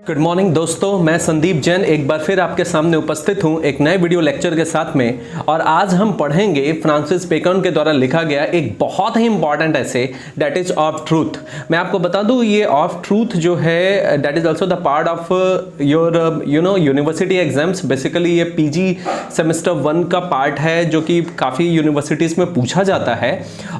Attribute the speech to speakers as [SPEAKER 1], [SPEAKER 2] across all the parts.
[SPEAKER 1] Good morning दोस्तों, मैं संदीप जैन एक बार फिर आपके सामने उपस्थित हूं एक नए वीडियो लेक्चर के साथ में। और आज हम पढ़ेंगे फ्रांसिस बेकन के द्वारा लिखा गया एक बहुत ही इंपॉर्टेंट ऐसे दैट इज ऑफ ट्रूथ। मैं आपको बता दूं ये ऑफ ट्रूथ जो है that is also the part of your university exams. Basically ये पीजी सेमेस्टर 1 का पार्ट है जो कि काफ़ी यूनिवर्सिटीज़ में पूछा जाता है।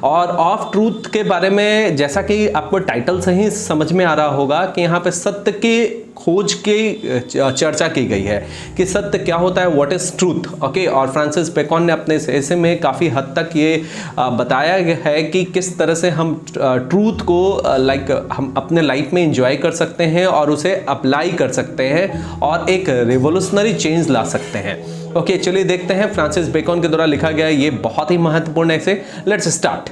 [SPEAKER 1] और ऑफ ट्रूथ के बारे में जैसा कि आपको टाइटल से ही समझ में आ रहा होगा कि यहाँ पे सत्य के खोज की चर्चा की गई है कि सत्य क्या होता है, व्हाट इज ट्रूथ। ओके, और फ्रांसिस बेकन ने अपने ऐसे में काफ़ी हद तक ये बताया गया है कि किस तरह से हम ट्रूथ को हम अपने लाइफ में एंजॉय कर सकते हैं और उसे अप्लाई कर सकते हैं और एक रिवोल्यूशनरी चेंज ला सकते हैं। ओके, चलिए देखते हैं फ्रांसिस बेकन के द्वारा लिखा गया ये बहुत ही महत्वपूर्ण है इसे। Let's start.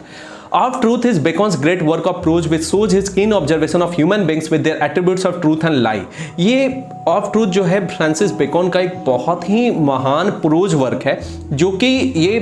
[SPEAKER 1] Of truth is Bacon's great work of prose which shows his keen observation of human beings with their attributes of truth and lie। ये ऑफ ट्रूथ जो है फ्रांसिस बेकन का एक बहुत ही महान प्रोज वर्क है जो कि ये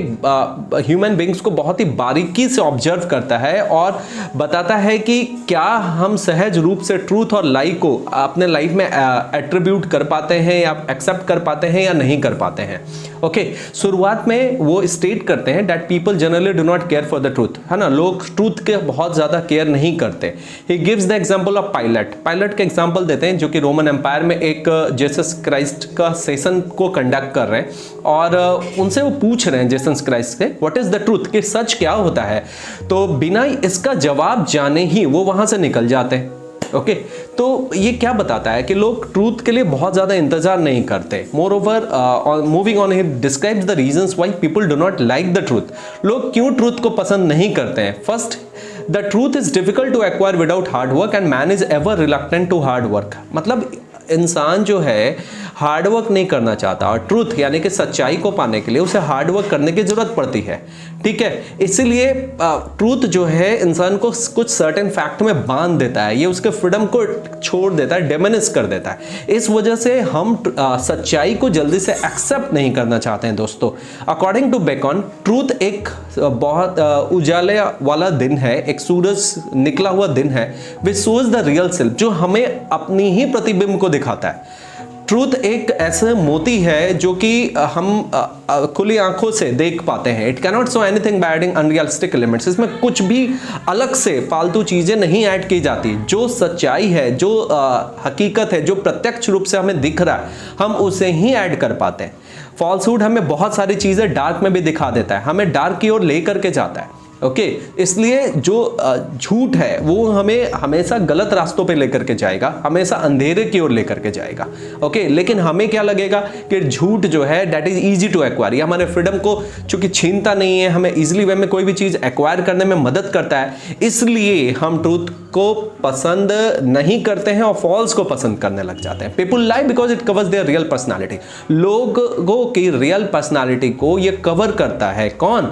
[SPEAKER 1] ह्यूमन बींग्स को बहुत ही बारीकी से ऑब्जर्व करता है और बताता है कि क्या हम सहज रूप से ट्रूथ और लाई को अपने लाइफ में एट्रीब्यूट कर पाते हैं या एक्सेप्ट कर पाते हैं या नहीं कर पाते हैं। ओके, शुरुआत में वो स्टेट करते हैं that people generally do not care for the truth, है ना, लोग ट्रूथ के बहुत ज्यादा केयर नहीं करते। He gives the example of pilot का एग्जांपल देते हैं जो कि रोमन एम्पायर में एक जीसस क्राइस्ट का सेशन को कंडक्ट कर रहे हैं और उनसे वो पूछ रहे हैं जीसस क्राइस्ट से व्हाट इज द ट्रूथ, कि सच क्या होता है। तो बिना इसका जवाब जाने ही वो वहां से निकल जाते हैं। ओके, तो ये क्या बताता है कि लोग ट्रूथ के लिए बहुत ज्यादा इंतजार नहीं करते। Moreover moving on, he describes the reasons why people do not like the truth. लोग क्यों ट्रूथ को पसंद नहीं करते हैं। First, the truth is difficult to acquire without hard work and man is ever reluctant to hard work. मतलब इंसान जो है हार्ड वर्क नहीं करना चाहता और ट्रूथ यानी कि सच्चाई को पाने के लिए उसे हार्ड वर्क करने की जरूरत पड़ती है। ठीक है, इसीलिए ट्रूथ जो है इंसान को कुछ सर्टेन फैक्ट में बांध देता है, ये उसके फ्रीडम को छोड़ देता है, डिमिनिश कर देता है। इस वजह से हम सच्चाई को जल्दी से एक्सेप्ट नहीं करना चाहते हैं। दोस्तों, अकॉर्डिंग टू बेकन ट्रूथ एक बहुत उजाले वाला दिन है, एक सूरज निकला हुआ दिन है which shows the real self, जो हमें अपनी ही प्रतिबिंब को दिखाता है। ट्रूथ एक ऐसा मोती है जो कि हम खुली आंखों से देख पाते हैं। It cannot show anything by adding unrealistic elements. इसमें कुछ भी अलग से फालतू चीजें नहीं ऐड की जाती। जो सच्चाई है, जो हकीकत है, जो प्रत्यक्ष रूप से हमें दिख रहा है, हम उसे ही ऐड कर पाते हैं। फॉल्सहुड हमें बहुत सारी चीजें डार्क में भी दिखा देता है, हमें डार्क की ओर लेकर के जाता है। ओके, इसलिए जो झूठ है वो हमें हमेशा गलत रास्तों पे लेकर के जाएगा, हमेशा अंधेरे की ओर लेकर के जाएगा। ओके, लेकिन हमें क्या लगेगा कि झूठ जो है that is easy to acquire, ये हमारे फ्रीडम को चूंकि छीनता नहीं है, हमें इजीली वे में कोई भी चीज एक्वायर करने में मदद करता है, इसलिए हम ट्रूथ को पसंद नहीं करते हैं और फॉल्स को पसंद करने लग जाते हैं। People lie because it covers there real personality. लोगों की रियल पर्सनैलिटी को ये कवर करता है। कौन?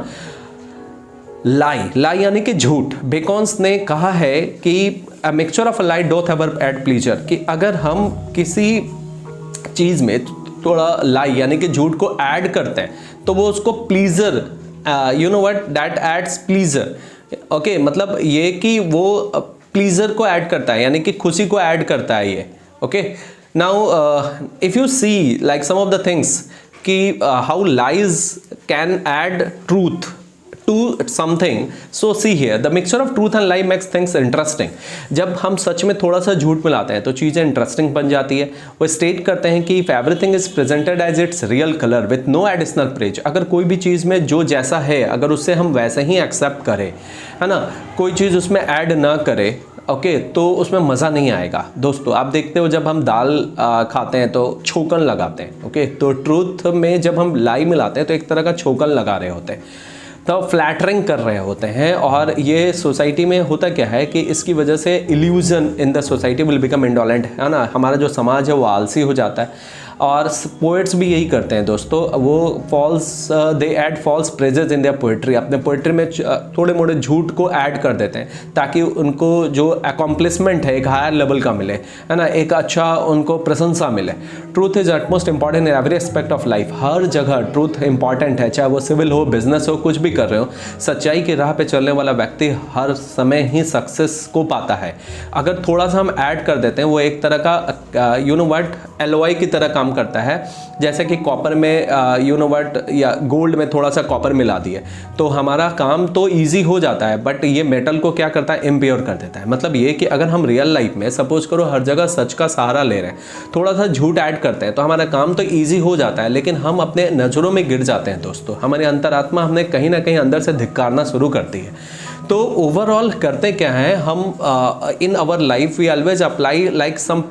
[SPEAKER 1] लाई यानी कि झूठ। बेकन्स ने कहा है कि a mixture of a lie doth ever add pleasure, कि अगर हम किसी चीज में थोड़ा लाई यानी कि झूठ को ऐड करते हैं तो वो उसको pleaser, you know what, that adds pleaser. Okay, मतलब ये कि वो प्लीजर को ऐड करता है यानी कि खुशी को ऐड करता है ये। Okay, now if you see like some of the things कि how lies can add truth to something, so see here the mixture of truth and lie makes things interesting। जब हम सच में थोड़ा सा झूठ मिलाते हैं तो चीज़ें इंटरेस्टिंग बन जाती है। वो स्टेट करते हैं कि if everything is presented as its real color with no additional praise, अगर कोई भी चीज़ में जो जैसा है अगर उससे हम वैसे ही एक्सेप्ट करें, है ना, कोई चीज़ उसमें ऐड ना करे, ओके, तो उसमें मज़ा नहीं आएगा। दोस्तों, आप देखते हो जब हम दाल खाते हैं तो छोकन लगाते हैं। ओके, तो ट्रूथ में जब हम लाई मिलाते हैं तो एक तरह का छोकन लगा रहे होते हैं, तो फ्लैटरिंग कर रहे होते हैं। और ये सोसाइटी में होता क्या है कि इसकी वजह से illusion in the society will become indolent, है ना, हमारा जो समाज है वो आलसी हो जाता है। और पोइट्स भी यही करते हैं दोस्तों, वो they add false praises in their poetry, अपने पोइट्री में थोड़े मोड़े झूठ को ऐड कर देते हैं ताकि उनको जो अकॉम्प्लिशमेंट है एक हायर लेवल का मिले, है ना, एक अच्छा उनको प्रशंसा मिले। Truth is utmost important in every aspect of life, हर जगह ट्रूथ इंपॉर्टेंट है, चाहे वो सिविल हो, बिजनेस हो, कुछ भी कर रहे हो। सच्चाई की राह पे चलने वाला व्यक्ति हर समय ही सक्सेस को पाता है। अगर थोड़ा सा हम ऐड कर देते हैं, वो एक तरह का यू नो व्हाट एलॉय की तरह काम करता है, जैसे कि कॉपर में यू नो व्हाट या गोल्ड में थोड़ा सा कॉपर मिला दिए तो हमारा काम तो ईजी हो जाता है, बट ये मेटल को क्या करता है, इम्प्योर कर देता है। मतलब ये कि अगर हम रियल लाइफ में सपोज करो हर जगह सच का सहारा ले रहे हैं, थोड़ा सा झूठ ऐड करते हैं तो हमारा काम तो ईजी हो जाता है, लेकिन हम अपने नज़रों में गिर जाते हैं दोस्तों। हमारी अंतरात्मा हमने कहीं ना कहीं अंदर से धिक्कारना शुरू करती है। तो ओवरऑल करते क्या है हम, in our life we always apply like some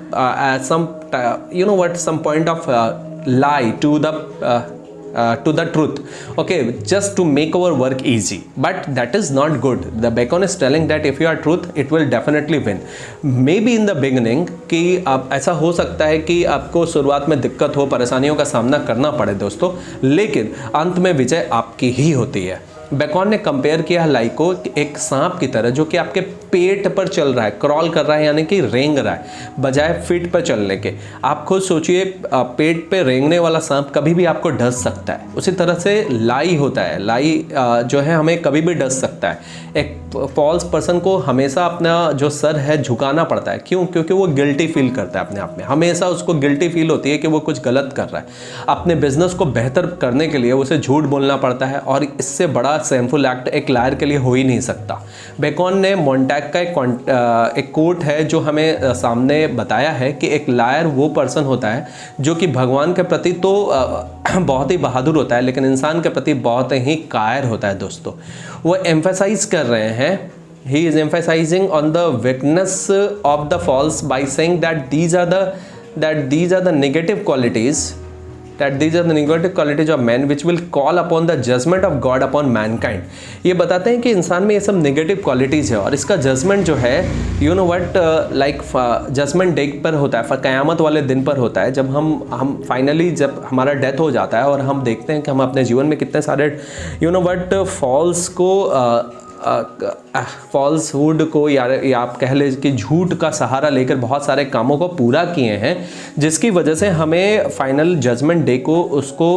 [SPEAKER 1] you know what some point of lie to the truth, okay, just to make our work easy, but that is not good. The Bacon is telling that if you are truth, it will definitely win. Maybe in the beginning कि आप ऐसा हो सकता है कि आपको शुरुआत में दिक्कत हो, परेशानियों का सामना करना पड़े दोस्तों, लेकिन अंत में विजय आपकी ही होती है। बेकॉन ने कंपेयर किया लाई को एक सांप की तरह जो कि आपके पेट पर चल रहा है, क्रॉल कर रहा है, यानी कि रेंग रहा है बजाय फीट पर चलने के। आप खुद सोचिए, पेट पे रेंगने वाला सांप कभी भी आपको डस सकता है, उसी तरह से लाई होता है, लाई जो है हमें कभी भी डस सकता है। एक फॉल्स पर्सन को हमेशा अपना जो सर है झुकाना पड़ता है, क्यों? क्योंकि वो गिल्टी फील करता है अपने आप में, हमेशा उसको गिल्टी फील होती है कि वो कुछ गलत कर रहा है। अपने बिजनेस को बेहतर करने के लिए उसे झूठ बोलना पड़ता है, और इससे बड़ा शेमफुल एक्ट एक लायर के लिए हो ही नहीं सकता। बेकॉन ने मोंटैग का एक कोट है जो हमें सामने बताया है कि एक लायर वो पर्सन होता है जो कि भगवान के प्रति तो बहुत ही बहादुर होता है, लेकिन इंसान के प्रति बहुत ही कायर होता है दोस्तों। वो एम्फेसाइज कर रहे हैं, he is emphasizing on the weakness of the false by saying that these are the negative qualities of man which will call upon the judgment of God upon mankind। ये बताते हैं कि इंसान में ये सब नेगेटिव क्वालिटीज़ है और इसका जजमेंट जो है you know what like judgement day पर होता है, क़यामत वाले दिन पर होता है, जब हम फाइनली जब हमारा डेथ हो जाता है और हम देखते हैं कि हम अपने जीवन में कितने सारे यू नो व्हाट फॉल्स को फॉल्सहुड को या आप कह ले कि झूठ का सहारा लेकर बहुत सारे कामों को पूरा किए हैं, जिसकी वजह से हमें फाइनल जजमेंट डे को उसको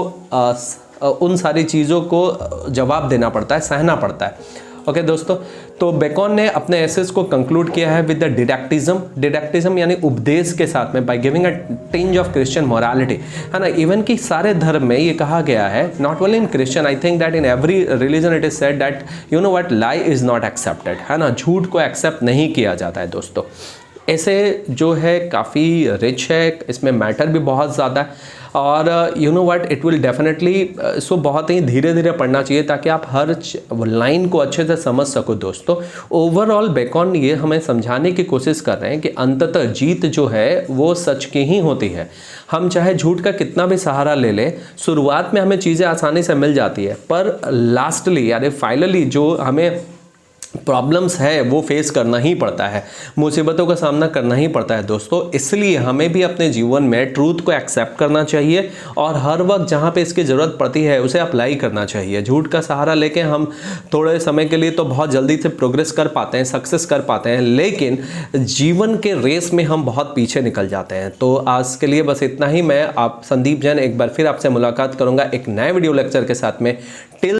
[SPEAKER 1] उन सारी चीज़ों को जवाब देना पड़ता है, सहना पड़ता है। ओके दोस्तों, तो बेकॉन ने अपने एसेस को कंक्लूड किया है विद द डिडक्टिज्म यानी उपदेश के साथ में, by giving a tinge of Christian morality, है ना। इवन कि सारे धर्म में ये कहा गया है, not only in Christian, I think that in every religion it is said that you know what lie is not accepted, है ना, झूठ को एक्सेप्ट नहीं किया जाता है दोस्तों। ऐसे जो है काफ़ी रिच है, इसमें मैटर भी बहुत ज़्यादा है, और you know what it will definitely इसको बहुत ही धीरे धीरे पढ़ना चाहिए ताकि आप हर लाइन को अच्छे से समझ सको दोस्तों। ओवरऑल बेकॉन ये हमें समझाने की कोशिश कर रहे हैं कि अंततः जीत जो है वो सच की ही होती है। हम चाहे झूठ का कितना भी सहारा ले लें, शुरुआत में हमें चीज़ें आसानी से मिल जाती है, पर लास्टली यानी फाइनली जो हमें प्रॉब्लम्स है वो फेस करना ही पड़ता है, मुसीबतों का सामना करना ही पड़ता है दोस्तों। इसलिए हमें भी अपने जीवन में ट्रूथ को एक्सेप्ट करना चाहिए और हर वक्त जहाँ पे इसकी ज़रूरत पड़ती है उसे अप्लाई करना चाहिए। झूठ का सहारा लेके हम थोड़े समय के लिए तो बहुत जल्दी से प्रोग्रेस कर पाते हैं, सक्सेस कर पाते हैं, लेकिन जीवन के रेस में हम बहुत पीछे निकल जाते हैं। तो आज के लिए बस इतना ही। मैं आप संदीप जैन एक बार फिर आपसे मुलाकात करूँगा एक नए वीडियो लेक्चर के साथ में। टिल